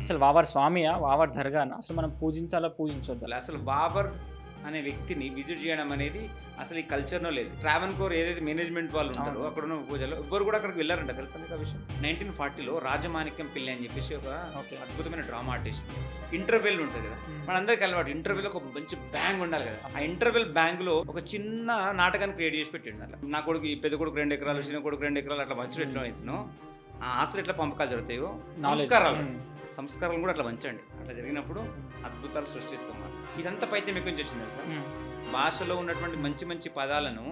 అసలు waiver స్వామియా? Waiver దర్గానా? అసలు మనం పూజించాలా? పూజించొద్దా? అసలు బాబర్ అనే వ్యక్తిని విజిట్ చేయడం అనేది అసలు ఈ కల్చర్లో లేదు. ట్రావెన్కోర్ ఏదైతే మేనేజ్మెంట్ వాళ్ళు ఉంటారో అవును. అక్కడ ఉన్న పూజలు ఎవ్వరు కూడా అక్కడికి వెళ్ళారంట. తెలుసా మీకు ఆ విషయం? 1940లో రాజమాణిక్యం పిల్లి అని చెప్పేసి ఒక ఓకే. అద్భుతమైన డ్రామా ఆర్టిస్ట్. ఇంటర్వెల్ ఉంటుంది కదా, మనందరికీ అలవాటు ఇంటర్వెల్ ఒక మంచి బ్యాంగ్ ఉండాలి కదా. ఆ ఇంటర్వెల్ బ్యాంగ్ లో ఒక చిన్న నాటకాన్ని క్రియేట్ చేసి పెట్టిండు. అట్లా నా కొడుకు ఈ పెద్ద కొడుకు 2 ఎకరాలు, చిన్న కొడుకు 2 ఎకరాలు అట్లా మంచి ఎట్లా అవుతుందో ఆ ఆస్తులు ఎట్లా పంపకాలు జరుగుతాయో సంస్కారాలు కూడా అట్లా మంచండి. అట్లా జరిగినప్పుడు అద్భుతాలు సృష్టిస్తాం మనం. ఇదంతా పైత్యం ఎక్కువ నుంచి వచ్చింది తెలుసా? భాషలో ఉన్నటువంటి మంచి మంచి పదాలను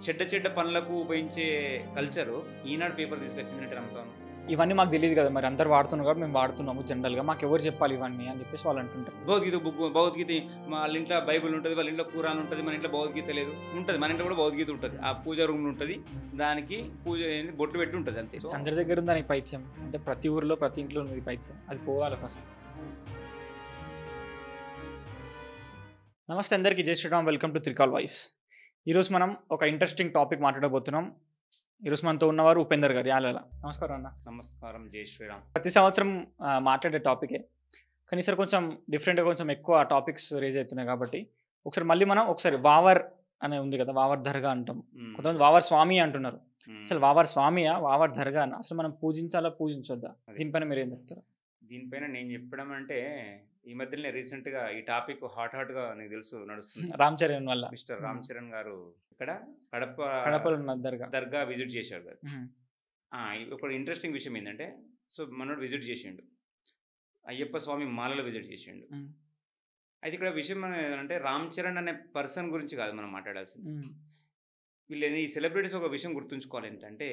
చెడ్డ చెడ్డ పనులకు ఉపయోగించే కల్చరు ఈనాడు పేపర్ తీసుకొచ్చిందంటే నమ్ముతాను. ఇవన్నీ మాకు తెలియదు కదా, మరి అందరు వాడుతున్నారు కాబట్టి మేము వాడుతున్నాము. జనరల్గా మాకు ఎవరు చెప్పాలి ఇవన్నీ అని చెప్పేసి వాళ్ళు అంటుంటారు. భగవద్గీత వాళ్ళ ఇంట్లో బైబుల్ ఉంటుంది, వాళ్ళ ఇంట్లో ఖురాన్ ఉంటుంది, మన ఇంట్లో భగవద్గీత లేదు ఉంటుంది. మన ఇంట్లో కూడా భగవద్గీత ఉంటుంది. ఆ పూజ రూమ్ ఉంటుంది, దానికి పూజ బొట్టు పెట్టి ఉంటుంది అంతే. అందరి దగ్గర ఉంది దానికి పైత్యం. అంటే ప్రతి ఊరిలో ప్రతి ఇంట్లో ఉంది పైత్యం. అది పోవాలి ఫస్ట్. నమస్తే అందరికీ, జై Shri Ram. Welcome to Trikal voice. ఈరోజు మనం ఒక ఇంట్రెస్టింగ్ టాపిక్ మాట్లాడబోతున్నాం. ఈరోజు మనతో ఉన్నవారు ఉపేందర్ గారు. యాలల. నమస్కారం అన్న. నమస్కారం, జై శ్రీరామ్. ప్రతి సంవత్సరం మాట్లాడే టాపికే, కానీ సార్ కొంచెం డిఫరెంట్గా కొంచెం ఎక్కువ టాపిక్స్ రేజ్ అవుతున్నాయి కాబట్టి ఒకసారి మళ్ళీ మనం వావర్ అనే ఉంది కదా, వావర్ దర్గా అంటాం. కొంతమంది వావర్ స్వామి అంటున్నారు. అసలు వావర్ స్వామియా? వావర్ దర్గానా? అసలు మనం పూజించాలా? పూజించొద్దా? దీనిపైన మీరు ఏం చెప్తారు? దీనిపైన నేను చెప్పడం అంటే, ఈ మధ్యనే రీసెంట్గా ఈ టాపిక్ హాట్గా నీకు తెలుసు నడుస్తుంది. రామ్ చరణ్ వల్ల మిస్టర్ రామ్ చరణ్ గారు ఇక్కడ కడపలో ఉన్న దర్గా విజిట్ చేశాడు కదా. ఒక ఇంట్రెస్టింగ్ విషయం ఏంటంటే, సో మనోడు విజిట్ చేసిండు, అయ్యప్ప స్వామి మాలలో విజిట్ చేసిండు. అయితే ఇక్కడ విషయం ఏంటంటే, రామ్ చరణ్ అనే పర్సన్ గురించి కాదు మనం మాట్లాడాల్సింది. వీళ్ళు ఈ సెలబ్రిటీస్ ఒక విషయం గుర్తుంచుకోవాలి ఏంటంటే,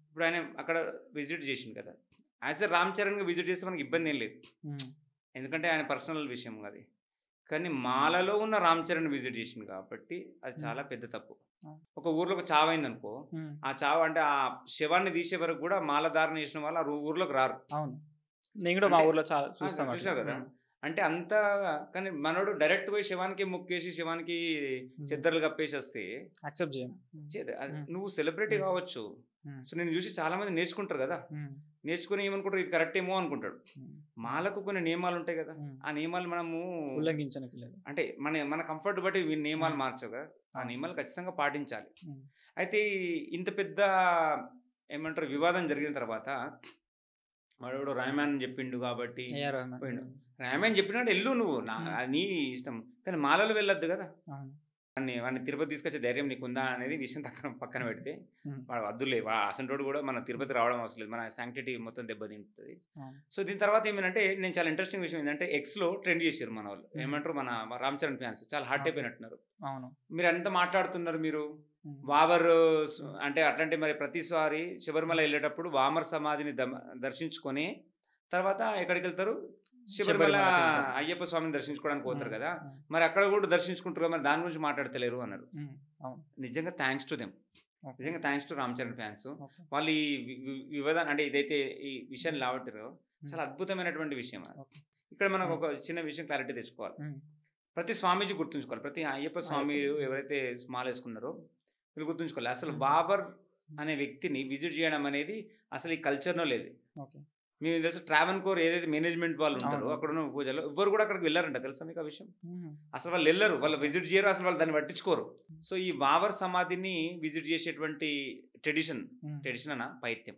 ఇప్పుడు ఆయన అక్కడ విజిట్ చేసిండు కదా, యాజ్ ఎ రామ్ చరణ్గా విజిట్ చేస్తే మనకి ఇబ్బంది ఏం లేదు, ఎందుకంటే ఆయన పర్సనల్ విషయం అది. కానీ మాలలో ఉన్న రామ్ చరణ్ విజిట్ చేసిండు కాబట్టి అది చాలా పెద్ద తప్పు. ఒక ఊర్లో ఒక చావు అయింది అనుకో, ఆ చావు అంటే ఆ శవాన్ని తీసే వరకు కూడా మాల ధారణ చేసిన వాళ్ళు ఆ ఊర్లోకి రారు. అవును, నేను కూడా మా ఊర్లో చాలా చూసావు కదా. అంటే అంత, కానీ మనోడు డైరెక్ట్ పోయి శవానికి మొక్కేసి శవానికి చెద్దర్లు కప్పేసి వస్తే యాక్సెప్ట్ చేయను. నువ్వు సెలబ్రిటీ కావచ్చు, సో నేను చూసి చాలా మంది నేర్చుకుంటారు కదా, నేర్చుకుని ఏమనుకుంటారు, ఇది కరెక్ట్ ఏమో అనుకుంటాడు. మాలకు కొన్ని నియమాలు ఉంటాయి కదా, ఆ నియమాలు మనము ఉల్లంఘించడానికి లేదు. అంటే మన కంఫర్ట్ బట్టి నియమాలు మార్చవు కదా, ఆ నియమాలు ఖచ్చితంగా పాటించాలి. అయితే ఇంత పెద్ద ఏమంటారు వివాదం జరిగిన తర్వాత వాడు రామాయణ్ చెప్పిండు కాబట్టి పోయిండు. రామాయణ్ చెప్పినాడు వెళ్ళు నువ్వు, నీ ఇష్టం, కానీ మాలలు వెళ్ళొద్దు కదా. వాడిని తిరుపతి తీసుకొచ్చే ధైర్యం నీకుందా అనేది విషయం పక్కన పెడితే, వాడు వద్దులే, అసంటోడు కూడా మన తిరుపతి రావడం అవసరం లేదు, మన శాంక్టిటీ మొత్తం దెబ్బతింటుంది. సో దీని తర్వాత ఏమంటే, నేను చాలా ఇంట్రెస్టింగ్ విషయం ఏంటంటే, ఎక్స్లో ట్రెండ్ చేశారు మన వాళ్ళు, ఏమంటారు మన రామ్ చరణ్ ఫ్యాన్స్ చాలా హార్ట్ అయిపోయినట్టున్నారు. మీరు అంతా మాట్లాడుతున్నారు, మీరు వావర్ అంటే అట్లాంటి మరి ప్రతిసారి శబరిమల వెళ్ళేటప్పుడు వామర్ సమాధిని దర్శించుకొని తర్వాత ఎక్కడికి వెళ్తారు, శబరిమల అయ్యప్ప స్వామిని దర్శించుకోవడానికి పోతారు కదా, మరి అక్కడ కూడా దర్శించుకుంటారు, మరి దాని గురించి మాట్లాడతలేరు అన్నారు. నిజంగా థ్యాంక్స్ టు దెమ్, నిజంగా thanks to Ram Charan fans. వాళ్ళు ఈ వివాదాన్ని అంటే ఇదైతే ఈ విషయాన్ని లావట్టారో చాలా అద్భుతమైనటువంటి విషయం. ఇక్కడ మనకు ఒక చిన్న విషయం క్లారిటీ తెచ్చుకోవాలి. ప్రతి స్వామీజీ గుర్తుంచుకోవాలి, ప్రతి అయ్యప్ప స్వామి ఎవరైతే మాల వేసుకున్నారో వీళ్ళు గుర్తుంచుకోవాలి, అసలు బాబర్ అనే వ్యక్తిని విజిట్ చేయడం అనేది అసలు ఈ కల్చర్లో లేదు. మీకు తెలుసు ట్రావెన్కోర్ ఏదైతే మేనేజ్మెంట్ వాళ్ళు ఉంటారో అక్కడ ఉన్న పూజలు ఎవ్వరు కూడా అక్కడికి వెళ్ళారంట. తెలుసా మీకు ఆ విషయం? అసలు వాళ్ళు వెళ్ళరు, వాళ్ళు విజిట్ చేయరు, అసలు వాళ్ళు దాన్ని పట్టించుకోరు. సో ఈ బాబర్ సమాధిని విజిట్ చేసేటువంటి ట్రెడిషన్ అన్న పైత్యం,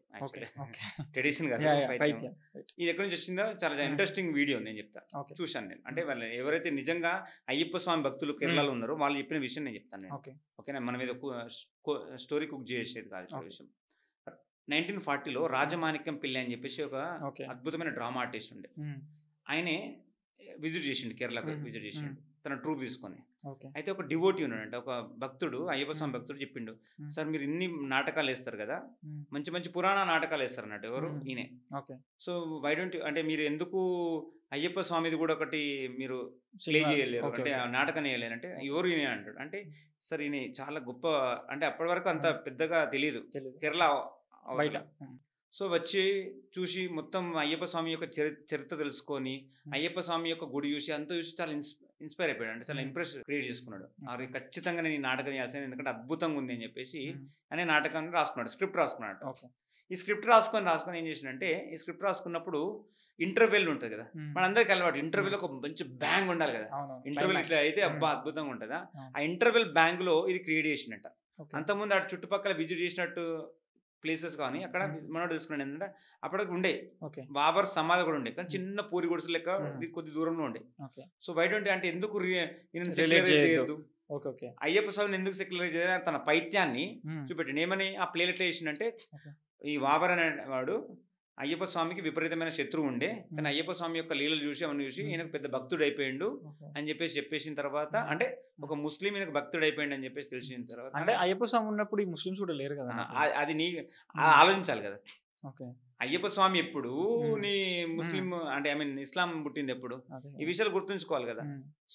ట్రెడిషన్ కాదు పైత్యం. ఇది ఎక్కడి నుంచి వచ్చిందో చాలా ఇంట్రెస్టింగ్ వీడియో నేను చెప్తా, చూశాను నేను. అంటే వాళ్ళు ఎవరైతే నిజంగా అయ్యప్ప స్వామి భక్తులు కేరళలో ఉన్నారో వాళ్ళు చెప్పిన విషయం నేను చెప్తాను నేను. ఓకేనా, మన మీద స్టోరీ కుక్ చేసేది కాదు విషయం. 1940లో రాజమాణిక్యం పిల్లి అని చెప్పేసి ఒక అద్భుతమైన డ్రామా ఆర్టిస్ట్ ఉండే, ఆయనే విజిట్ చేసిండు, కేరళకు విజిట్ చేసిండు తన ట్రూప్ తీసుకొని. అయితే ఒక డివోటీ ఉన్నాడంటే, ఒక భక్తుడు, అయ్యప్ప స్వామి భక్తుడు చెప్పిండు, సార్ మీరు ఇన్ని నాటకాలు వేస్తారు కదా, మంచి మంచి పురాణ నాటకాలు వేస్తారు అన్నట్టు. ఎవరు ఈయనే. సో వై డోంట్ అంటే మీరు ఎందుకు అయ్యప్ప స్వామిది కూడా ఒకటి మీరు ప్లే చేయలేరు, అంటే నాటకం వేయలేరు అంటే, ఎవరు ఈయన అంటాడు. అంటే సార్ ఈయన చాలా గొప్ప, అంటే అప్పటి వరకు అంత పెద్దగా తెలియదు కేరళ బయట. సో వచ్చి చూసి మొత్తం అయ్యప్ప స్వామి యొక్క చరిత్ర తెలుసుకొని, అయ్యప్ప స్వామి యొక్క గుడి చూసి అంతా చూసి చాలా ఇన్స్పైర్ అయిపోయాడు, అంటే చాలా ఇంప్రెస్ క్రియేట్ చేసుకున్నాడు. అది ఖచ్చితంగా నేను ఈ నాటకం చేయాల్సింది, ఎందుకంటే అద్భుతంగా ఉంది అని చెప్పేసి అనే నాటకాన్ని రాసుకున్నాడు, స్క్రిప్ట్ రాసుకున్నాడు. ఈ స్క్రిప్ట్ రాసుకొని ఏం చేసినంటే, ఈ స్క్రిప్ట్ రాసుకున్నప్పుడు ఇంటర్వెల్ ఉంటుంది కదా, మనందరికి అలవాటు ఇంటర్వెల్ ఒక మంచి బ్యాంగ్ ఉండాలి కదా, ఇంటర్వెల్ ఇట్లా అయితే అబ్బా అద్భుతంగా ఉంటుందా, ఆ ఇంటర్వెల్ బ్యాంగ్ లో ఇది క్రియేట్ చేసినట్ట. అంతకుముందు అటు చుట్టుపక్కల విజిట్ చేసినట్టు ప్లేసెస్ కానీ అక్కడ మనోడు తెలుసుకున్నాడు ఏంటంటే, అప్పటికి ఉండే బాబర్ సమాధి కూడా ఉండే, కానీ చిన్న పూరి గుడిసె లెక్క కొద్ది దూరంలో ఉండే. సో బయట ఉంటే అంటే ఎందుకు చేయొద్దు, అయ్యప్ప స్వామిని ఎందుకు సెక్యులరైజ్ చేయాలి, తన పైత్యాన్ని చూపెట్టిండు. ఏమని ఆ ప్లేలు ఎట్లా చేసిండంటే, ఈ బాబర్ అనేవాడు అయ్యప్ప స్వామికి విపరీతమైన శత్రువు ఉండే, కానీ అయ్యప్ప స్వామి యొక్క లీలలు చూసి అవన్నీ చూసి ఈయనకు పెద్ద భక్తుడు అయిపోయిండు అని చెప్పేసిన తర్వాత, అంటే ఒక ముస్లిం ఈయనకు భక్తుడు అయిపోయింది అని చెప్పేసి తెలిసిన తర్వాత, అంటే అయ్యప్ప స్వామి ఉన్నప్పుడు ఈ ముస్లిమ్స్ కూడా లేరు కదా, అది నీ ఆలోచించాలి కదా. అయ్యప్ప స్వామి ఎప్పుడు నీ ముస్లిం అంటే ఐ మీన్ ఇస్లాం పుట్టింది ఎప్పుడు, ఈ విషయాలు గుర్తుంచుకోవాలి కదా.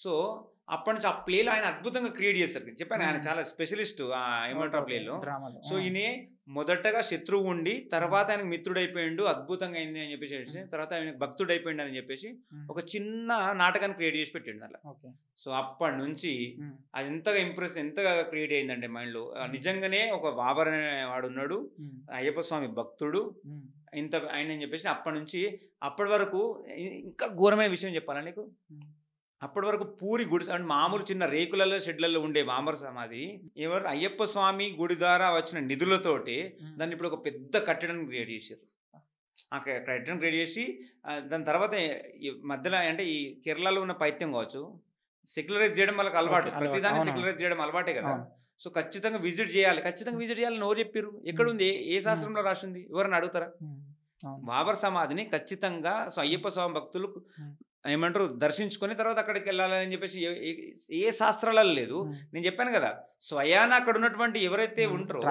సో అప్పటి నుంచి ఆ ప్లేలో ఆయన అద్భుతంగా క్రియేట్ చేస్తారు. చెప్పాను ఆయన చాలా స్పెషలిస్ట్ ఆ ఏమంటారు ప్లేలో. సో ఈయన మొదటగా శత్రువు ఉండి తర్వాత ఆయనకు మిత్రుడైపోయిండు, అద్భుతంగా అయింది అని చెప్పేసి, తర్వాత ఆయన భక్తుడైపోయిండు అని చెప్పేసి ఒక చిన్న నాటకాన్ని క్రియేట్ చేసి పెట్టిండు అలా. సో అప్పటి నుంచి అది ఎంతగా క్రియేట్ అయిందంటే మైండ్ లో, నిజంగానే ఒక బాబర్ అనే వాడు ఉన్నాడు, అయ్యప్ప స్వామి భక్తుడు ఇంత ఆయన అని చెప్పేసి. అప్పటి వరకు ఇంకా ఘోరమైన విషయం చెప్పాలా నీకు, అప్పటి వరకు పూరి గుడి అంటే మామూలు చిన్న రేకులలో షెడ్లలో ఉండే బాంబర్ సమాధి, ఎవరు అయ్యప్ప స్వామి గుడి ద్వారా వచ్చిన నిధులతోటి దాన్ని ఇప్పుడు ఒక పెద్ద కట్టడం క్రియేట్ చేశారు. ఆ కట్టడం క్రియేట్ చేసి దాని తర్వాత మధ్యలో అంటే ఈ కేరళలో ఉన్న పైత్యం కావచ్చు, సెక్యులరైజ్ చేయడం వాళ్ళకి అలవాటు, ప్రతిదాన్ని సెక్యులరైజ్ చేయడం అలవాటే కదా. సో ఖచ్చితంగా విజిట్ చేయాలని ఎవరు చెప్పారు, ఎక్కడుంది, ఏ శాస్త్రంలో రాసింది, ఎవరైనా అడుగుతారా? బాబర్ సమాధిని ఖచ్చితంగా సో అయ్యప్ప స్వామి భక్తులు ఏమంటారు దర్శించుకొని తర్వాత అక్కడికి వెళ్ళాలని చెప్పేసి ఏ శాస్త్రాలలో లేదు. నేను చెప్పాను కదా, స్వయాన అక్కడ ఉన్నటువంటి ఎవరైతే ఉంటారో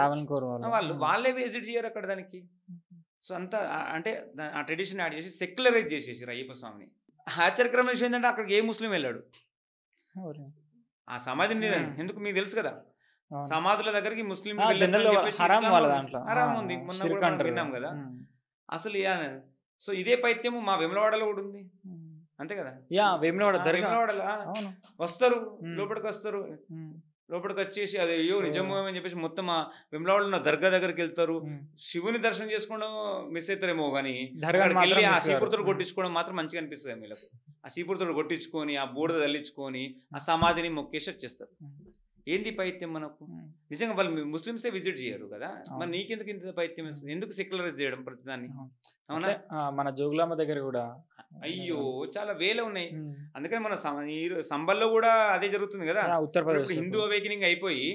వాళ్ళే విజిట్ చేయరు అక్కడ దానికి. సో అంతా అంటే ఆ ట్రెడిషన్ యాడ్ చేసి సెక్యులరైజ్ చేసేసారు అయ్యప్ప స్వామిని. ఆశ్చర్యకరమైన విషయం ఏంటంటే అక్కడికి ఏ ముస్లిం వెళ్ళాడు ఆ సమాధిని. ఎందుకు మీకు తెలుసు కదా, సమాధుల దగ్గరికి ముస్లిం హరాం ఉంది, మొన్న విన్నాం కదా అసలు. సో ఇదే పైత్యము మా వేములవాడలో కూడా ఉంది, అంతే కదా. వేములవాడలో వస్తారు, లోపలికి వచ్చేసి అది అయ్యో నిజమో అని చెప్పేసి మొత్తం ఆ వేములవాడలో ఉన్న దర్గా దగ్గరికి వెళ్తారు, శివుని దర్శనం చేసుకోవడం మిస్ అవుతారేమో కానీ వెళ్ళి ఆ సీపురుతుడు కొట్టించుకోవడం మాత్రం మంచిగా అనిపిస్తుంది వీళ్ళకు. ఆ సీపురుతుడు కొట్టించుకొని ఆ బూడిద తల్లించుకొని ఆ సమాధిని మొక్కేసి వచ్చేస్తారు. ఏంది పైత్యం మనకు, నిజంగా వాళ్ళు ముస్లిమ్సే విజిట్ చేయరు కదా, మరి నీకెందుకు ఇంత పైత్యం, ఎందుకు సెక్యులరైజ్ చేయడం ప్రతిదాన్ని? అవునా, మన జోగులాంబ దగ్గర కూడా అయ్యో చాలా వేలే ఉన్నాయి. అందుకని మన సంబల్లో కూడా అదే జరుగుతుంది కదా. ఉత్తరప్రదేశ్ హిందూ అవేకనింగ్ అయిపోయి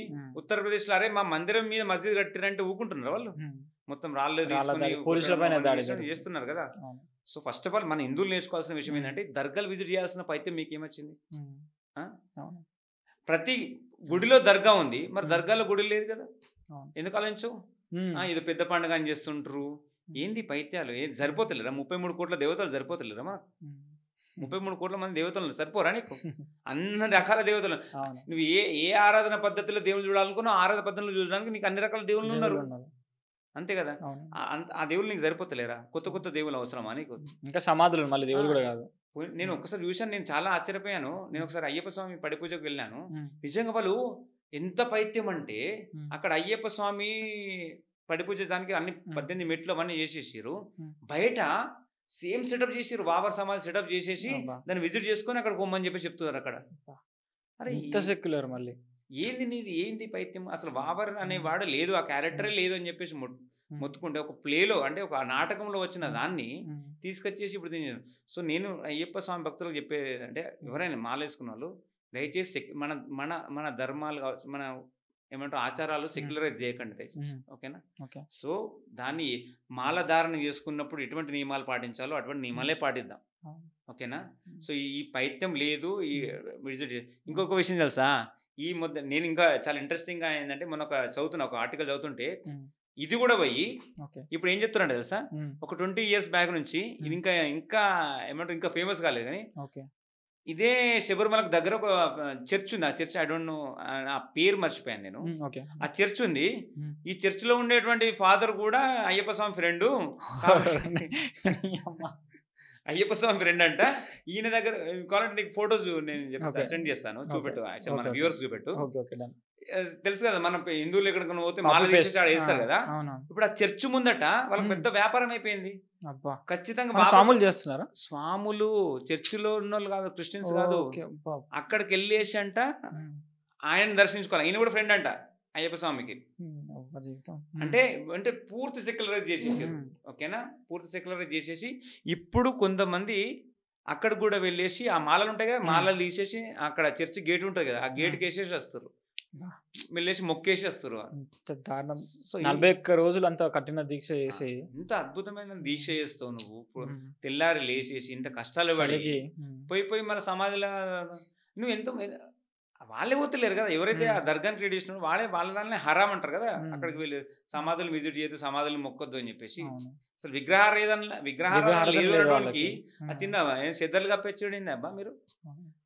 ఉత్తరప్రదేశ్ లో అరే మా మందిరం మీద మస్జిద్ కట్టిరంటే ఊకుంటున్నారు వాళ్ళు, మొత్తం రాళ్ళు చేస్తున్నారు కదా. సో ఫస్ట్ ఆఫ్ ఆల్ మన హిందువులు నేర్చుకోవాల్సిన విషయం ఏంటంటే, దర్గాలు విజిట్ చేయాల్సిన పైత్యం మీకేమొచ్చింది? ప్రతి గుడిలో దర్గా ఉంది, మరి దర్గాలో గుడి లేదు కదా, ఎందుకు ఆలోచించవు? ఇది పెద్ద పండుగ అని చేస్తుంటారు. ఏంది పైత్యాలు, సరిపోతలేరా? 33 కోట్ల దేవతలు సరిపోతలేరా? మాకు 33 కోట్ల మంది దేవతలు సరిపోరా నీకు? అన్ని రకాల దేవతలు, నువ్వు ఏ ఆరాధన పద్ధతిలో దేవుళ్ళు చూడాలనుకున్నా ఆరాధన పద్ధతిలో చూడడానికి నీకు అన్ని రకాల దేవుళ్ళు ఉన్నారు, అంతే కదా. ఆ దేవుళ్ళు నీకు సరిపోతలేరా? కొత్త కొత్త దేవుళ్ళు అవసరమా నీకు? ఇంకా సమాధులు మళ్ళీ దేవుడు కూడా కాదు. నేను ఒక్కసారి చూశాను, నేను చాలా ఆశ్చర్యపోయాను. నేను ఒకసారి అయ్యప్ప స్వామి పడి పూజకు వెళ్ళాను. నిజంగా వాళ్ళు ఎంత పైత్యం అంటే, అక్కడ అయ్యప్ప స్వామి పడి పూజ దానికి అన్ని 18 మెట్లు అవన్నీ చేసేసారు. బయట సేమ్ సెటప్ చేసారు, బాబర్ సమాధి సెటప్ చేసేసి దాన్ని విజిట్ చేసుకొని అక్కడ కొమ్మని చెప్పి చెప్తున్నారు అక్కడ. అరే ఇంత సెక్యులర్, మళ్ళీ ఏంది పైత్యం? అసలు బాబర్ అనేవాడు లేదు, ఆ క్యారెక్టరే లేదు అని చెప్పేసి మొత్తుకుంటే, ఒక ప్లేలో అంటే ఒక నాటకంలో వచ్చిన దాన్ని తీసుకొచ్చేసి ఇప్పుడు దీన్ని. సో నేను అయ్యప్ప స్వామి భక్తులకు చెప్పేది అంటే, ఎవరైనా మాలేసుకున్న వాళ్ళు దయచేసి మన మన మన ధర్మాలు కావచ్చు, మన ఏమంటారు ఆచారాలు సెక్యులరైజ్ చేయకండి దయచేసి, ఓకేనా. సో దాన్ని మాల ధారణ చేసుకున్నప్పుడు ఎటువంటి నియమాలు పాటించాలో అటువంటి నియమాలే పాటిద్దాం, ఓకేనా. సో ఈ పైత్యం లేదు. ఈ ఇంకొక విషయం తెలుసా, ఈ నేను ఇంకా చాలా ఇంట్రెస్టింగ్ గా ఏంటంటే, మొన్న ఒక ఆర్టికల్ చదువుతుంటే ఇది కూడా పోయి ఇప్పుడు ఏం చెప్తున్నాడు తెలుసా, ఒక 20 years బ్యాక్ నుంచి ఇది ఇంకా ఏమంటారు ఇంకా ఫేమస్ కాలేదు కానీ, ఇదే శబరిమలకు దగ్గర ఒక చర్చ్ ఉంది. ఆ చర్చ్ ఐ డోంట్ నో, ఆ పేరు మర్చిపోయాను నేను. ఆ చర్చ్ ఉంది. ఈ చర్చ్ లో ఉండేటువంటి ఫాదర్ కూడా అయ్యప్ప స్వామి ఫ్రెండ్, అయ్యప్ప స్వామి ఫ్రెండ్ అంట. ఈయన దగ్గర కావాలంటే నీకు ఫొటోస్ నేను సెండ్ చేస్తాను, చూపెట్టు, మన వ్యూవర్స్ చూపెట్టు. తెలుసు కదా, మనం హిందువులు ఎక్కడికైనా పోతే మాల తీసేసి ఆడ వేస్తారు కదా. ఇప్పుడు ఆ చర్చ్ ముందట వాళ్ళకి పెద్ద వ్యాపారం అయిపోయింది. ఖచ్చితంగా స్వాములు చేస్తున్నారా? స్వాములు చర్చిలో ఉన్న వాళ్ళు కాదు, క్రిస్టియన్స్ కాదు, అక్కడికి వెళ్ళేసి అంట ఆయన దర్శించుకోవాలి. ఆయన కూడా ఫ్రెండ్ అంట అయ్యప్ప స్వామికి. అంటే అంటే పూర్తి సెక్యులరైజ్ చేసేసారు. ఓకేనా, పూర్తి సెక్యులరైజ్ చేసేసి ఇప్పుడు కొంతమంది అక్కడ కూడా వెళ్ళేసి ఆ మాలలు ఉంటాయి కదా, మాలలు తీసేసి అక్కడ చర్చి గేట్ ఉంటుంది కదా, ఆ గేట్కి వేసేసి వస్తారు, వెళ్ళేసి మొక్కేసి వస్తారు. 41 రోజులు అంత కఠిన దీక్ష చేసి ఇంత అద్భుతమైన దీక్ష చేస్తావు నువ్వు. తెల్లారి లేచేసి ఇంత కష్టాలు పడి పోయి మన సమాధిలో నువ్వు ఎంతో వాళ్ళే పోతలేరు కదా. ఎవరైతే ఆ దర్గాని క్రియేట్ చేసినారో వాళ్ళ దాన్ని హరామ్ అంటారు కదా. అక్కడికి వెళ్ళి సమాధులు విజిట్ చేయొద్దు, సమాధులు మొక్కొద్దు అని చెప్పేసి. అసలు విగ్రహాలు లేదు ఆ చిన్న శ్రద్ధలు కప్పించండి అబ్బా మీరు.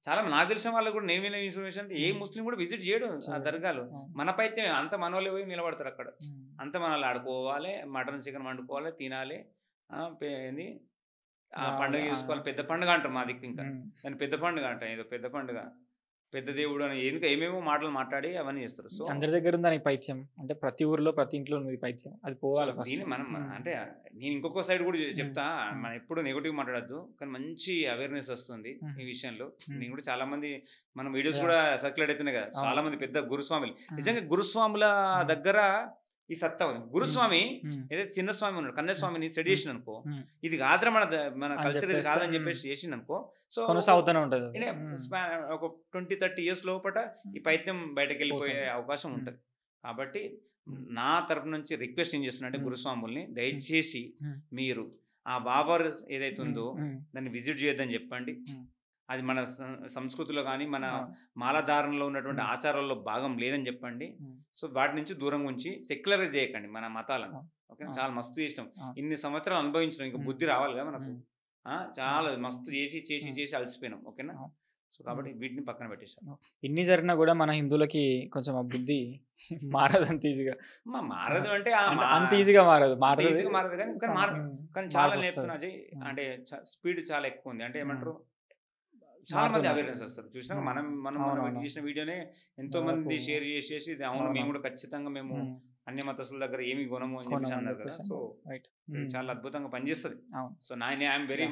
చాలా నాకు తెలిసిన వాళ్ళు కూడా నేను విన్న ఇన్ఫర్మేషన్ ఏ ముస్లిం కూడా విజిట్ చేయడు ఆ దర్గాలు. మన పైతే అంత మనోళ్ళే పోయి నిలబడతారు అక్కడ. అంత మనల్ని ఆడుకోవాలి, మటన్ చికెన్ వండుకోవాలి, తినాలి, ఏంది పండుగ చేసుకోవాలి. పెద్ద పండుగ అంటారు మా దిక్కు. ఇంకా దాన్ని పెద్ద పండుగ అంట, ఏదో పెద్ద పండుగ, పెద్ద దేవుడు అని ఎందుకు ఏమేమో మాటలు మాట్లాడి అవన్నీ చేస్తారు. సో అందరి దగ్గర ఉందని పైత్యం అంటే ప్రతి ఊర్లో ప్రతి ఇంట్లో ఉంది పైత్యం, అది పోవాలి. దీన్ని మనం అంటే నేను ఇంకొక సైడ్ కూడా చెప్తా, మనం ఎప్పుడు నెగిటివ్ మాట్లాడద్దు, కానీ మంచి అవేర్నెస్ వస్తుంది ఈ విషయంలో. నేను కూడా చాలా మంది మన వీడియోస్ కూడా సర్క్యులేట్ అవుతున్నాయి కదా, చాలా మంది పెద్ద గురుస్వాములు. నిజంగా గురుస్వాముల దగ్గర ఈ సత్తా ఉంది. గురుస్వామి ఏదైతే చిన్న స్వామి ఉన్నాడు, కన్యాస్వామిని సెట్ చేసిన అనుకో, ఇది కాదురా మన కల్చర్ ఇది కాదని చెప్పేసి చేసింది అనుకో, సో కొనసాగుతూనే ఉంటుంది. ఒక 20-30 years లోపల ఈ పైత్యం బయటకు వెళ్ళిపోయే అవకాశం ఉంటుంది. కాబట్టి నా తరపు నుంచి రిక్వెస్ట్ ఏం చేస్తున్నా అంటే గురుస్వాముల్ని దయచేసి మీరు ఆ బాబర్ ఏదైతే ఉందో దాన్ని విజిట్ చేయొద్దని చెప్పండి. అది మన సంస్కృతిలో కానీ మన మాలధారణలో ఉన్నటువంటి ఆచారాల్లో భాగం లేదని చెప్పండి. సో వాటి నుంచి దూరంగా ఉంచి సెక్యులరైజ్ చేయకండి మన మతాలను. ఓకే, చాలా మస్తు చేసినాం, ఇన్ని సంవత్సరాలు అనుభవించినాం, ఇంకా బుద్ధి రావాలి కదా మనకు. చాలా మస్తు చేసి అలసిపోయినాం. ఓకేనా, సో కాబట్టి వీటిని పక్కన పెట్టేసాం. ఇన్ని జరిగినా కూడా మన హిందువులకి కొంచెం ఆ బుద్ధి మారదు అంత ఈజీగా. మారదు అంటే అంత ఈజీగా మారదు కానీ చాలా నేర్పుతున్నా. అంటే స్పీడ్ చాలా ఎక్కువ ఉంది. అంటే ఏమంటారు, చాలా మంది అవేర్నెస్ వస్తారు. చూసినా మనం చేసిన వీడియోనే ఎంతో మంది షేర్ చేసేసి అవును మేము కూడా ఖచ్చితంగా మేము అన్ని మతస్థుల దగ్గర ఏమి కొనము అని చెప్పేసి అన్నారు కదా. సో చాలా అద్భుతంగా పనిచేస్తుంది. సో ఐఎమ్ వెరీ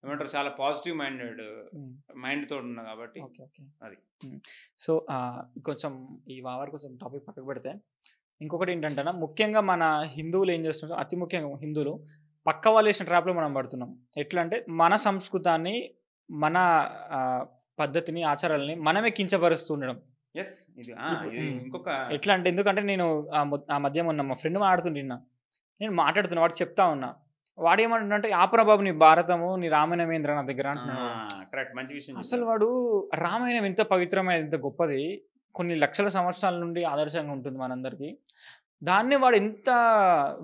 ఏమంటారు చాలా పాజిటివ్ మైండ్ తోటి ఉన్నా కాబట్టి అది. సో కొంచెం ఈ వావర్ కొంచెం టాపిక్ పక్కకు పెడితే ఇంకొకటి ఏంటంటే ముఖ్యంగా మన హిందువులు ఏం చేస్తున్నారు, అతి ముఖ్యంగా హిందువులు పక్క వాళ్ళు వేసిన ట్రాప్లో మనం పడుతున్నాం. ఎట్లా అంటే మన సంస్కృతాన్ని, మన పద్ధతిని, ఆచారాలని మనమే కించపరుస్తూ ఉండడం. ఇంకొక ఎట్లా అంటే, ఎందుకంటే నేను ఆ మధ్య మొన్న మా ఫ్రెండ్ మాట్లాడుతుంటున్నా, నేను మాట్లాడుతున్నా, వాడు చెప్తా ఉన్నా, వాడు ఏమంటున్నా ఆపురా బాబు నీ భారతము నీ రామాయణం ఏంద్ర నా దగ్గర అంటున్నాడు. అసలు వాడు రామాయణం ఎంత పవిత్రమైన ఎంత గొప్పది, కొన్ని లక్షల సంవత్సరాల నుండి ఆదర్శంగా ఉంటుంది మనందరికీ. దాన్ని వాడు ఎంత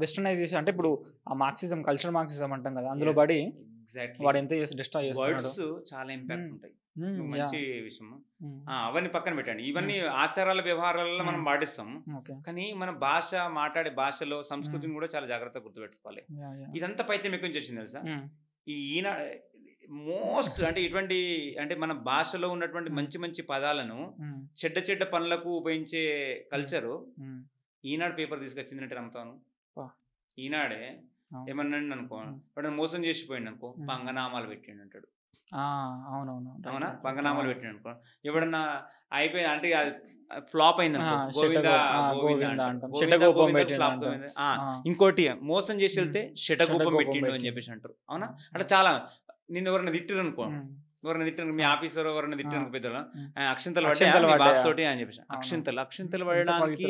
వెస్టర్నైజ్ చేసి, అంటే ఇప్పుడు ఆ మార్క్సిజం, కల్చరల్ మార్క్సిజం అంటాం కదా, అందులో పడి వాడు ఎంత డిస్ట్రాయ్ చేస్తున్నాడు. చాలా ఇంపాక్ట్ ఉంటాయి. మంచి విషయం. అవన్నీ పక్కన పెట్టండి. ఇవన్నీ ఆచారాల వ్యవహారాలలో మనం పాటిస్తాం, కానీ మన భాష, మాట్లాడే భాషలో సంస్కృతిని కూడా చాలా జాగ్రత్తగా గుర్తుపెట్టుకోవాలి. ఇదంతా పైత్యం ఎక్కువ నుంచి వచ్చింది తెలుసా. ఈయన మోస్ట్ అంటే ఇటువంటి అంటే మన భాషలో ఉన్నటువంటి మంచి మంచి పదాలను చెడ్డ పనులకు ఉపయోగించే కల్చరు ఈనాడు పేపర్ తీసుకొచ్చిందంటే నమ్ముతాను. ఈనాడే ఏమన్నాడు అనుకో, వాడు మోసం చేసిపోయింది అనుకో, పంగనామాలు పెట్టిండు అంటాడు. అవునా, పంగనామాలు పెట్టిండు అనుకో. ఎవడన్నా అయిపోయి అంటే ఫ్లాప్ అయింది అనుకో, ఇంకోటి మోసం చేసి వెళ్తే షటగోపం పెట్టిండు అని చెప్పేసి అంటారు. అవునా, అంటే చాలా నిన్ను ఎవరైనా తిట్టిరు అనుకో, మీ ఆఫీసర్ ఎవరైనా తిట్టిరు పెద్దలు, అక్షింతలు పడ్డాయి బాస్ తోటి అని చెప్పేసి. అక్షింతలు పడడానికి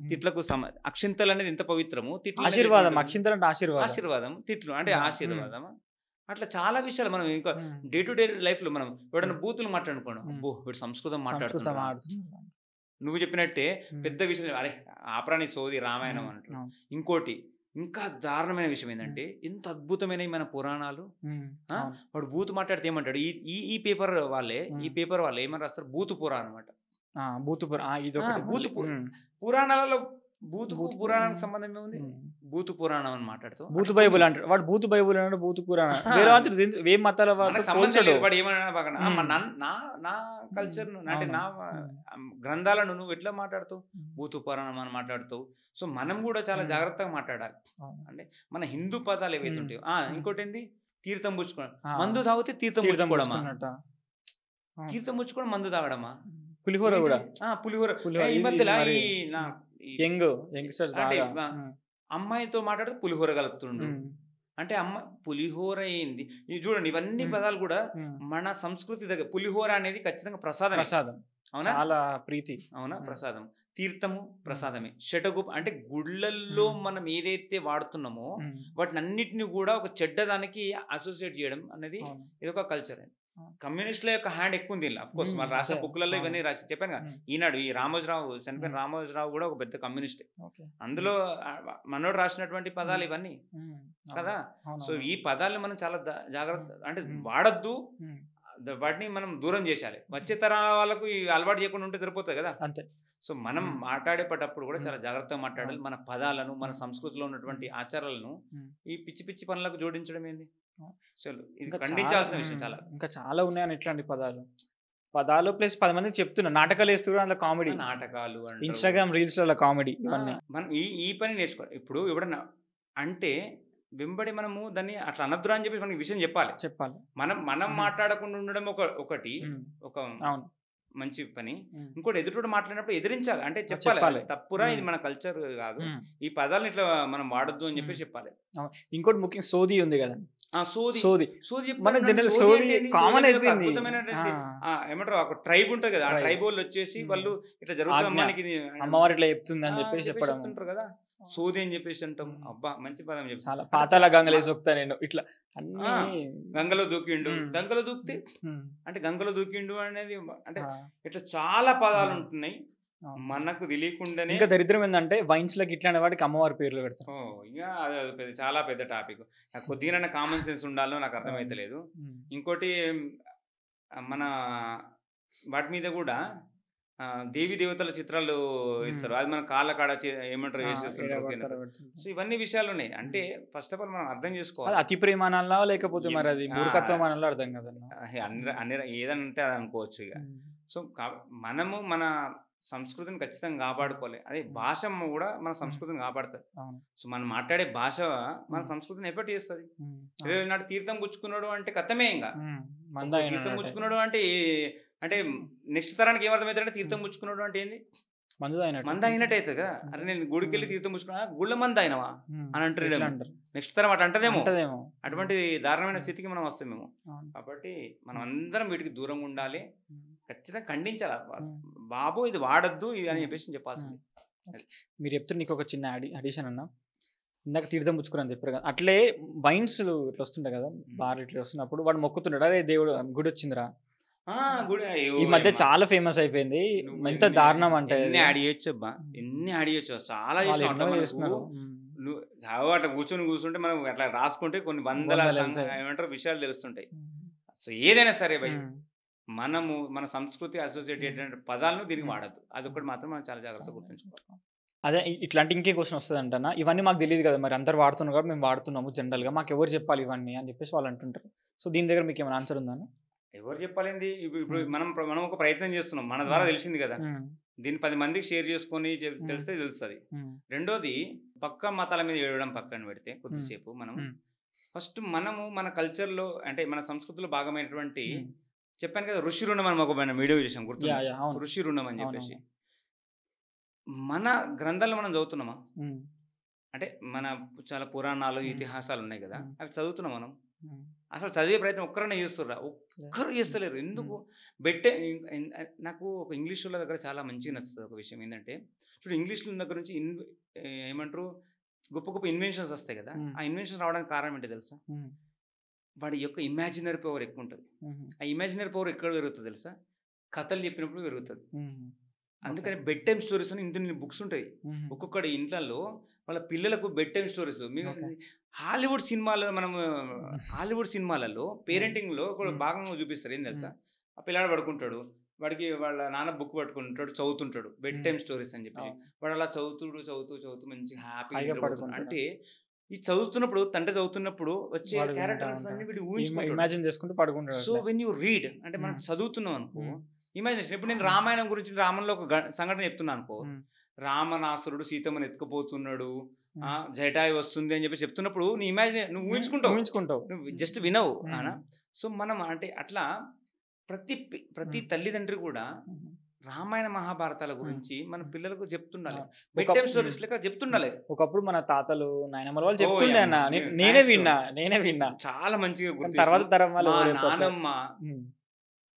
తిట్లకు అక్షింతలు అనేది ఎంత పవిత్రము, ఆశీర్వాదం. అక్షింతలు అంటే ఆశీర్వాదం, తిట్లు అంటే ఆశీర్వాదం. అట్లా చాలా విషయాలు మనం ఇంకా డే టు డే లైఫ్ లో మనం ఎవడన్నా బూతులు మాట్లాడుకోండి, అబ్బో వీడు సంస్కృతం మాట్లాడుతున్నాడు, నువ్వు చెప్పినట్టే పెద్ద విషయం, అరే ఆపరాని సోది రామాయణం అన్నట్టు. ఇంకోటి ఇంకా దారుణమైన విషయం ఏంటంటే, ఎంత అద్భుతమైన మన పురాణాలు. వాడు బూతు మాట్లాడితే ఏమంటాడు, ఈ పేపర్ వాళ్ళే ఏమని రాస్తారు, బూతు పురాణం అనమాట. పురాణాలలో బూతుకు బూతు పురాణానికి సంబంధం ఏముంది? బూతు పురాణం అని మాట్లాడుతూ బూతు బైబుల్ అంటాడు వాడు, బూతు బైబుల్ అన్నాడు, బూతు పురాణ. వేరే వాళ్ళు ఏ మతాల మనకు వాళ్ళతో సంబంధం పోల్చడు. లేదు. వాడు ఏమన్నా పక్కన ఉమ్. నా నా కల్చర్ అంటే అవును. నా గ్రంథాలను నువ్వు ఎట్లా మాట్లాడుతావు? భూతు పురాణం అని మాట్లాడుతావు. సో మనం కూడా చాలా జాగ్రత్తగా మాట్లాడాలి. అవును. అంటే మన హిందూ పదాలు ఏవైతే ఉంటాయో ఇంకోటి ఏంది, తీర్థం పుచ్చుకోవడం. ఆ. మందు తాగితే తీర్థం తీర్థం పుచ్చుకోవడమా? పుచ్చుకున్నట్ట. తీర్థం పుచ్చుకోవడం, మందు తాగడమా? పులిహోర కూడా పులిహోర. పులిహోర. ఈ ఇది మధ్యలో మరి ఈ యంగ్స్టర్స్ అంటే బాగా. అమ్మాయితో మాట్లాడితే పులిహోర కలుపుతుండు. అంటే పులిహోర ఏంది? ఇది చూడండి, ఇవన్నీ పదాలు కూడా మన సంస్కృతి దగ్గర. పులిహోర అనేది ఖచ్చితంగా ప్రసాదం. ప్రసాదం అవునా? చాలా ప్రీతి. అవునా? ప్రసాదం. తీర్థము ప్రసాదమే. షటగు అంటే గుళ్ళల్లో మనం ఏదైతే వాడుతున్నామో వాటిని అన్నిటిని కూడా ఒక చెడ్డదానికి అసోసియేట్ చేయడం అనేది ఇది ఒక కల్చర్. కమ్యూనిస్టుల యొక్క హ్యాండ్ ఎక్కువ ఉంది ఇలా. అఫ్కోర్స్ వాళ్ళు రాసిన బుక్లలో ఇవన్నీ రాసి చెప్పాను కదా. ఈనాడు ఈ రామోజీరావు చనిపోయిన రామోజీరావు కూడా ఒక పెద్ద కమ్యూనిస్టే. అందులో మనోడు రాసినటువంటి పదాలు ఇవన్నీ కదా. సో ఈ పదాలను మనం చాలా జాగ్రత్త అంటే వాడద్దు, వాటిని మనం దూరం చేయాలి. వచ్చే తరాల వాళ్ళకు ఈ అలవాటు చేయకుండా ఉంటే సరిపోతుంది కదా. అంతే. సో మనం మాట్లాడేటప్పుడు కూడా చాలా జాగ్రత్తగా మాట్లాడాలి. మన పదాలను, మన సంస్కృతిలో ఉన్నటువంటి ఆచారాలను ఈ పిచ్చి పిచ్చి పనులకు జోడించడం ఏంది? అసలు ఇది ఖండించాల్సిన విషయం. చాలా ఇంకా చాలా ఉన్నాయని ఇట్లాంటి పదాలు ప్లస్ 10 మంది చెప్తున్నా. నాటకాలు వేస్తూ కూడా అందులో కామెడీ, నాటకాలు, ఇన్స్టాగ్రామ్ రీల్స్ లో కామెడీ, ఇవన్నీ మనం ఈ పని నేర్చుకోవాలి. ఇప్పుడు ఎవడన్నా అంటే వెంబడి మనము దాన్ని అట్లా అనద్దురా అని చెప్పి మనకి విషయం చెప్పాలి. మనం మాట్లాడకుండా ఉండడం ఒకటి, ఒక మంచి పని. ఇంకోటి ఎదుటి మాట్లాడినప్పుడు ఎదిరించాలి. అంటే చెప్పాలి, తప్పురా, ఇది మన కల్చర్ కాదు, ఈ పదాలను ఇట్లా మనం వాడద్దు అని చెప్పి చెప్పాలి. ఇంకోటి ముఖ్యం సోది ఉంది కదా. సోది కామన్ అయిపోయింది. ఏమంటారు, ఒక ట్రైబ్ ఉంటుంది కదా, ఆ ట్రైబ్ వాళ్ళు వచ్చేసి వాళ్ళు ఇట్లా జరుగుతుంది, అమ్మవారు ఇట్లా చెప్తుంది అని చెప్పేసి చెప్పడం కదా. సోది అని చెప్పేసి అంటాం. అబ్బా మంచి పదం చెప్పి. చాలా పాతాల గంగలు వేసొక్తా నేను ఇట్లా గంగలో దూకిండు, గంగలో దూకితే అంటే గంగలో దూకిండు అనేది అంటే ఇట్లా చాలా పదాలు ఉంటున్నాయి మనకు తెలియకుండానే. ఇంకా దరిద్రం ఏంటంటే వైన్స్ లకి ఇట్లాంటి వాటికి అమ్మవారి పేర్లు పెడతాం. ఇంకా అది చాలా పెద్ద టాపిక్. నాకు కొద్దిగా కామన్ సెన్స్ ఉండాలో నాకు అర్థమైతలేదు. ఇంకోటి మన వాటి మీద కూడా దేవి దేవతల చిత్రాలు ఇస్తారు. అది మన కాళ్ళ కాడ ఏమంటారు వేసేస్తుంటారు. సో ఇవన్నీ విషయాలు ఉన్నాయి. అంటే ఫస్ట్ ఆఫ్ ఆల్ మనం అర్థం చేసుకోవాలి. అతి ప్రేమ అనాలా లేకపోతే మరి అది మూర్ఖత్వం అనాలా అర్థం కదా. అన్ని ఏదంటే అది అనుకోవచ్చు ఇక. సో మనము మన సంస్కృతిని ఖచ్చితంగా కాపాడుకోవాలి. అదే భాష కూడా మన సంస్కృతిని కాపాడుతుంది. సో మనం మాట్లాడే భాష మన సంస్కృతిని ఎఫెక్ట్ చేస్తుంది. నాడు తీర్థం పుచ్చుకున్నాడు అంటే కథమే. ఇంకా తీర్థం పుచ్చుకున్నాడు అంటే నెక్స్ట్ తరానికి ఏమర్థమవుతాడంటే తీర్థం పుచ్చుకున్నాడు అంటే ఏంది, మంద అయినట్టు అవుతుంది కదా. అరే నేను గుడికి వెళ్ళి తీర్థం పుచ్చుకున్నా, గుళ్ళ మంద అయినవా అని అంటారు. నెక్స్ట్ తరం అటు అంటదేమో. అటువంటి దారుణమైన స్థితికి మనం వస్తామేమో. కాబట్టి మనం అందరం వీటికి దూరంగా ఉండాలి. ఖచ్చితంగా ఖండించాలి. బాబు ఇది వాడద్దు అని చెప్పేసి చెప్పాల్సింది. మీరు చెప్తున్నారు. నీకు ఒక చిన్న అడిషన్ అన్న, ఇందాక తీర్థం పుచ్చుకుని చెప్పారు కదా, అట్లే వైన్స్ ఇట్లా వస్తుంటాయి కదా, బార్ ఇట్లా వస్తున్నప్పుడు వాడు మొక్కుతుంటాడు, అరే దేవుడు గుడి వచ్చిందిరా. ఈ మధ్య చాలా ఫేమస్ అయిపోయింది. ఎంత దారుణం అంటే ఎన్ని యాడ్ చేయొచ్చు చాలా చేస్తున్నారు. అట్లా కూర్చుంటే మనం అట్లా రాసుకుంటే కొన్ని వందల ఏమంటారు విషయాలు తెలుస్తుంటాయి. సో ఏదైనా సరే భయ్, మనము మన సంస్కృతి అసోసియేట్ అయ్యేటువంటి పదాలను దీనికి వాడద్దు. అదొకటి మాత్రం మనం చాలా జాగ్రత్తగా గుర్తుంచుకోవాలి. అదే ఇట్లాంటి ఇంకే క్వశ్చన్ వస్తుంది అంటన్నా, ఇవన్నీ మాకు తెలియదు కదా, మరి అందరు వాడుతున్నారు కాబట్టి మేము వాడుతున్నాము జనరల్గా, మాకు ఎవరు చెప్పాలి ఇవన్నీ అని చెప్పేసి వాళ్ళు అంటుంటారు. సో దీని దగ్గర మీకు ఏమైనా ఆన్సర్ ఉందా? ఎవరు చెప్పాలింది? ఇప్పుడు మనం ఒక ప్రయత్నం చేస్తున్నాం, మన ద్వారా తెలిసింది కదా, దీన్ని 10 మందికి షేర్ చేసుకొని తెలిస్తే తెలుస్తుంది. రెండోది పక్క మతాల మీద వేయడం పక్కన పెడితే కొద్దిసేపు మనం ఫస్ట్ మనము మన కల్చర్లో అంటే మన సంస్కృతిలో భాగమైనటువంటి చెప్పాను కదా, ఋషి రుణం అని ఒక వీడియో చేసాం, గుర్తు ఋషి రుణం అని చెప్పేసి. మన గ్రంథాలు మనం చదువుతున్నామా? అంటే మన చాలా పురాణాలు ఇతిహాసాలు ఉన్నాయి కదా, అవి చదువుతున్నాం మనం. అసలు చదివే ప్రయత్నం ఒక్కరైనా చేస్తుర్రా? ఒక్కరు చేస్తలేరు. ఎందుకు? నాకు ఒక ఇంగ్లీష్ వాళ్ళ దగ్గర చాలా మంచిగా నచ్చుతుంది ఒక విషయం ఏంటంటే, చూడు ఇంగ్లీష్ దగ్గర నుంచి ఏమంటారు గొప్ప గొప్ప ఇన్వెన్షన్స్ వస్తాయి కదా, ఆ ఇన్వెన్షన్స్ రావడానికి కారణం ఏంటో తెలుసా? వాడి యొక్క ఇమాజినరీ పవర్ ఎక్కువ ఉంటుంది. ఆ ఇమాజినరీ పవర్ ఎక్కడ పెరుగుతుంది తెలుసా? కథలు చెప్పినప్పుడు పెరుగుతుంది. అందుకని బెడ్ టైమ్ స్టోరీస్ అని ఇంత బుక్స్ ఉంటాయి. ఒక్కొక్కటి ఇంట్లో వాళ్ళ పిల్లలకు బెడ్ టైమ్ స్టోరీస్. మీరు హాలీవుడ్ సినిమాలలో పేరెంటింగ్లో కూడా భాగంగా చూపిస్తారు. ఏం తెలుసా? ఆ పిల్లాడు పడుకుంటాడు, వాడికి వాళ్ళ నాన్న బుక్ పట్టుకుంటాడు, చదువుతుంటాడు, బెడ్ టైమ్ స్టోరీస్ అని చెప్పి. వాడు అలా చదువుతూ మంచి హ్యాపీగా నిద్రపోతుంటాడు. అంటే ఈ చదువుతున్నప్పుడు, తండ్రి చదువుతున్నప్పుడు వచ్చే క్యారెక్టర్స్ అన్ని వీడు ఊహించుకుంటాడు, ఇమాజిన్ చేసుకుంటూ పడుకుంటాడు. సో వెన్ యూ రీడ్ అంటే మనం చదువుతున్నాం అనుకో, ఇమాజినేషన్. ఇప్పుడు నేను రామాయణం గురించి, రామంలో ఒక సంఘటన చెప్తున్నాను అనుకో, రామనాసురుడు సీతమ్మని ఎత్తుకుపోతున్నాడు, జటాయు వస్తుంది అని చెప్పి చెప్తున్నప్పుడు నీ ఇమాజినేషన్ నువ్వు ఊహించుకుంటావు, నువ్వు జస్ట్ వినవు. సో మనం అంటే అట్లా ప్రతి తల్లిదండ్రి కూడా రామాయణ మహాభారతాల గురించి మన పిల్లలకు చెప్తుండాలి, బెడ్ టైమ్ స్టోరీస్ లెక్క చెప్తుండాలి. ఒకప్పుడు మన తాతలు నాయనమ్మల వాళ్ళు చెప్తుండే అన్న, నేనే విన్నా చాలా మంచిగా గుర్తు. తర్వాత తరం వాళ్ళు నానమ్మ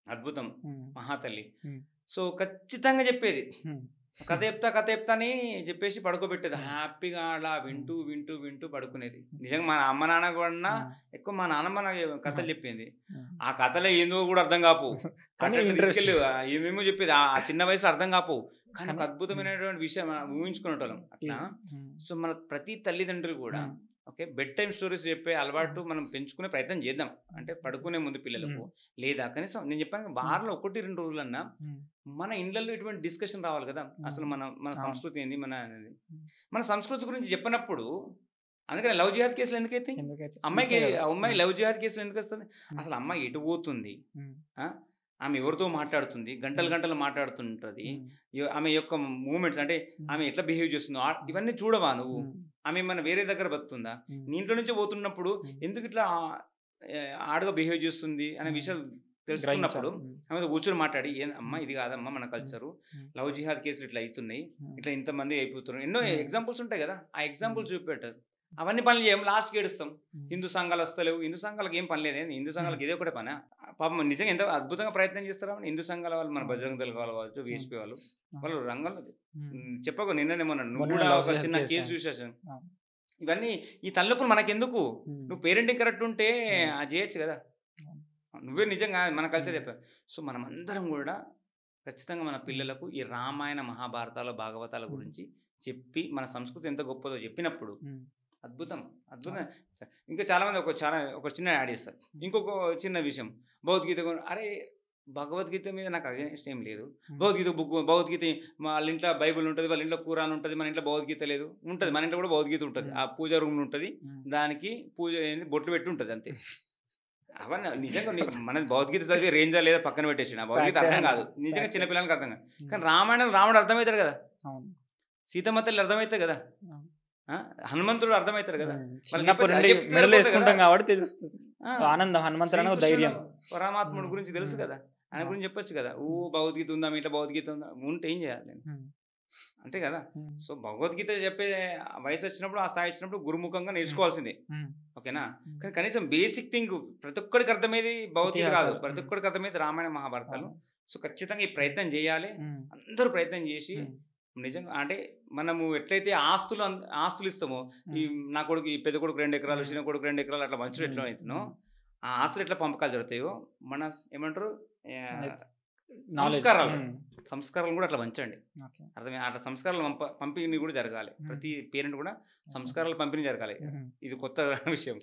అద్భుతం, మహాతల్లి. సో ఖచ్చితంగా చెప్పేది, కథ చెప్తా అని చెప్పేసి పడుకోబెట్టేది, హ్యాపీగా అలా వింటూ పడుకునేది. నిజంగా మా అమ్మ నాన్న కూడా ఎక్కువ మా నాన్నమ్మ నాకు కథలు చెప్పింది. ఆ కథలో ఏందో కూడా అర్థం కాపు, తీసుకెళ్ళి ఏమేమో చెప్పేది, ఆ చిన్న వయసులో అర్థం కాపు, కానీ ఒక అద్భుతమైనటువంటి విషయం ఊహించుకునేటోళ్ళం అట్లా. సో మన ప్రతి తల్లిదండ్రులు కూడా ఓకే బెడ్ టైమ్ స్టోరీస్ చెప్పే అలవాటు మనం పెంచుకునే ప్రయత్నం చేద్దాం. అంటే పడుకునే ముందు పిల్లలకు, లేదా కనీసం నేను చెప్పాను వారంలో 1-2 రోజులన్నా మన ఇళ్ళల్లో ఇటువంటి డిస్కషన్ రావాలి కదా. అసలు మన సంస్కృతి ఏంది, మన సంస్కృతి గురించి చెప్పినప్పుడు, అందుకని లవ్ జిహాద్ కేసులు ఎందుకైతే అమ్మాయి లవ్ జిహాద్ కేసులు ఎందుకు వస్తుంది? అసలు అమ్మాయి ఎటు పోతుంది, ఆమె ఎవరితో మాట్లాడుతుంది, గంటలు మాట్లాడుతుంటుంది, ఆమె యొక్క మూమెంట్స్ అంటే ఆమె ఎట్లా బిహేవ్ చేస్తుందో ఇవన్నీ చూడవా నువ్వు? ఆమె మన వేరే దగ్గర బతుందా? నీ ఇంట్లో నుంచి పోతున్నప్పుడు ఎందుకు ఇట్లా ఆడుగా బిహేవ్ చేస్తుంది అనే విషయాలు తెలుసుకున్నప్పుడు ఆమె కూర్చొని మాట్లాడి, అమ్మా ఇది కాదమ్మా మన కల్చరు, లవ్ జిహాద్ కేసులు ఇట్లా అవుతున్నాయి, ఇట్లా ఇంతమంది అయిపోతున్నారు, ఎన్నో ఎగ్జాంపుల్స్ ఉంటాయి కదా, ఆ ఎగ్జాంపుల్స్ చూపెట్టారు. అవన్నీ పనులు చేయం, లాస్ట్కి ఏడుస్తాం. హిందూ సంఘాలు వస్తలేవు, హిందూ సంఘాలకు ఏం పని లేదు, హిందూ సంఘాలకు ఇదే ఒకటే పని. పాపం నిజంగా ఎంత అద్భుతంగా ప్రయత్నం చేస్తారా హిందూ సంఘాల వాళ్ళు, మన బజరంగ దళ కావచ్చు, విహెచ్పి వాళ్ళు రంగంలో చెప్పకు. నిన్ననేమన్నాడు, నువ్వు కూడా ఒక చిన్న కేసు చూసేసాను. ఇవన్నీ ఈ తలనొప్పులు మనకెందుకు? నువ్వు పేరెంటింగ్ కరెక్ట్ ఉంటే అది చేయొచ్చు కదా. నువ్వే నిజంగా మన కల్చర్ చెప్పావు. సో మనం అందరం కూడా ఖచ్చితంగా మన పిల్లలకు ఈ రామాయణ మహాభారతాల భాగవతాల గురించి చెప్పి మన సంస్కృతి ఎంత గొప్పదో చెప్పినప్పుడు అద్భుతం. ఇంకా చాలామంది ఒక చిన్న యాడ్ చేస్తారు. ఇంకొక చిన్న విషయం, భగవద్గీత అరే భగవద్గీత మీద నాకు అగేన్స్ట్ ఏం లేదు, భగవద్గీత వాళ్ళ ఇంట్లో బైబుల్ ఉంటుంది, వాళ్ళ ఇంట్లో ఖురాన్ ఉంటుంది, మన ఇంట్లో భగవద్గీత లేదు. ఉంటుంది, మన ఇంట్లో కూడా భగవద్గీత ఉంటుంది, ఆ పూజ రూమ్ ఉంటుంది, దానికి పూజ బొట్టు పెట్టి ఉంటుంది అంతే. అవన్నీ నిజంగా మన భగవద్గీత చదివి రేంజా లేదా పక్కన పెట్టేసి, భగవద్గీత అర్థం కాదు, నిజంగా చిన్నపిల్లలకి అర్థం కాదు. కానీ రామాయణం రాముడు అర్థమవుతాడు కదా, సీతమ్మ తల్లి అర్థమవుతుంది కదా, హనుమంతుడు అర్థమవుతారు కదా, వేసుకుంటాం కాబట్టి తెలుస్తుంది ఆనందం. హనుమంతుడు ధైర్యం, పరమాత్ముడి గురించి తెలుసు కదా, ఆయన గురించి చెప్పొచ్చు కదా. భగవద్గీత ఉందా మీ ఇంట్లో, భగవద్గీత ఉందా, ఉంటే ఏం చేయాలి అంతే కదా. సో భగవద్గీత చెప్పే వయసు వచ్చినప్పుడు, ఆ స్థాయి వచ్చినప్పుడు గురుముఖంగా నేర్చుకోవాల్సిందే, ఓకేనా. కానీ కనీసం బేసిక్ థింగ్ ప్రతి ఒక్కడికి అర్థమయ్యేది భగవద్గీత కాదు, ప్రతి ఒక్కడికి అర్థమయ్యేది రామాయణ మహాభారతాలు. సో ఖచ్చితంగా ఈ ప్రయత్నం చేయాలి, అందరూ ప్రయత్నం చేసి నిజంగా అంటే మనము ఎట్లయితే ఆస్తులు ఇస్తామో, ఈ నా కొడుకు ఈ పెద్ద కొడుకు 2 ఎకరాలు, చిన్న కొడుకు 2 ఎకరాలు అట్లా మంచులు ఎట్లా అవుతుందో, ఆ ఆస్తులు ఎట్లా పంపకాలు జరుగుతాయో, మన ఏమంటారు సంస్కారాలు కూడా అట్లా పంచండి. అర్థమే, అట్లా సంస్కారాలు పంపిణీ కూడా జరగాలి. ప్రతి పేరెంట్ కూడా సంస్కారాల పంపిణీ జరగాలి. ఇది కొత్త విషయం,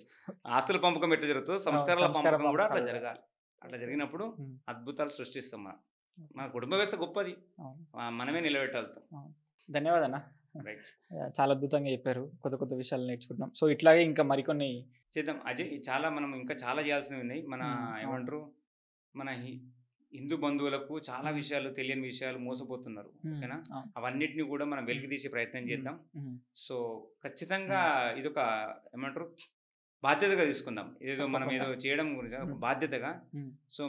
ఆస్తుల పంపకం ఎట్లా జరుగుతుందో సంస్కారాల పంపకం కూడా అట్లా జరగాలి. అట్లా జరిగినప్పుడు అద్భుతాలు సృష్టిస్తాం. మన కుటుంబ వ్యవస్థ గొప్పది, మనమే నిలబెట్టాలి. ధన్యవాదాలు అన్న, చాలా అద్భుతంగా చెప్పారు, కొత్త విషయాలు నేర్చుకుంటున్నాం. సో ఇట్లాగే ఇంకా మరికొన్ని చేద్దాం అజయ్, చాలా మనం ఇంకా చాలా చేయాల్సినవి ఉన్నాయి. మన ఏమంటారు, మన హిందూ బంధువులకు చాలా విషయాలు, తెలియని విషయాలు మోసపోతున్నారు, ఓకేనా. అవన్నిటిని కూడా మనం వెలికి తీసే ప్రయత్నం చేద్దాం. సో ఖచ్చితంగా ఇదొక ఏమంటారు బాధ్యతగా తీసుకుందాం. ఏదో మనం ఏదో చేయడం గురించి ఒక బాధ్యతగా. సో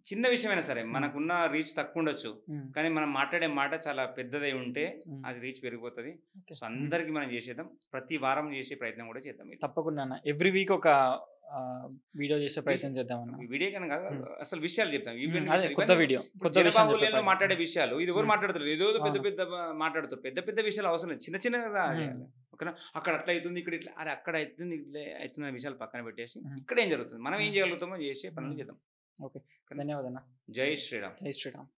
చిన్న విషయమైనా సరే, మనకున్న రీచ్ తక్కువ ఉండొచ్చు, కానీ మనం మాట్లాడే మాట చాలా పెద్దదై ఉంటే అది రీచ్ పెరిగిపోతుంది. సో అందరికి మనం చేసేద్దాం, ప్రతి వారం చేసే ప్రయత్నం కూడా చేద్దాం. తప్పకుండా ఎవ్రీ వీక్ ఒక వీడియో చేసే ప్రయత్నం చేద్దాం. వీడియో కన్నా కాదు, అసలు విషయాలు చెప్తాం. మాట్లాడే విషయాలు ఇది ఎవరు మాట్లాడుతారు, ఏదో పెద్ద మాట్లాడుతారు. పెద్ద విషయాలు అవసరం లేదు, చిన్నగా ఓకేనా. అక్కడ అట్లా అవుతుంది, ఇక్కడ ఇట్లా, అరే అక్కడ అవుతుంది, ఇట్లా అవుతున్న విషయాలు పక్కన పెట్టేసి ఇక్కడ ఏం జరుగుతుంది, మనం ఏం చేయగలుగుతామో చేసే పనులు చేద్దాం. ఓకే, ధన్యవాదాలు. జై శ్రీరామ్. జై శ్రీరామ్.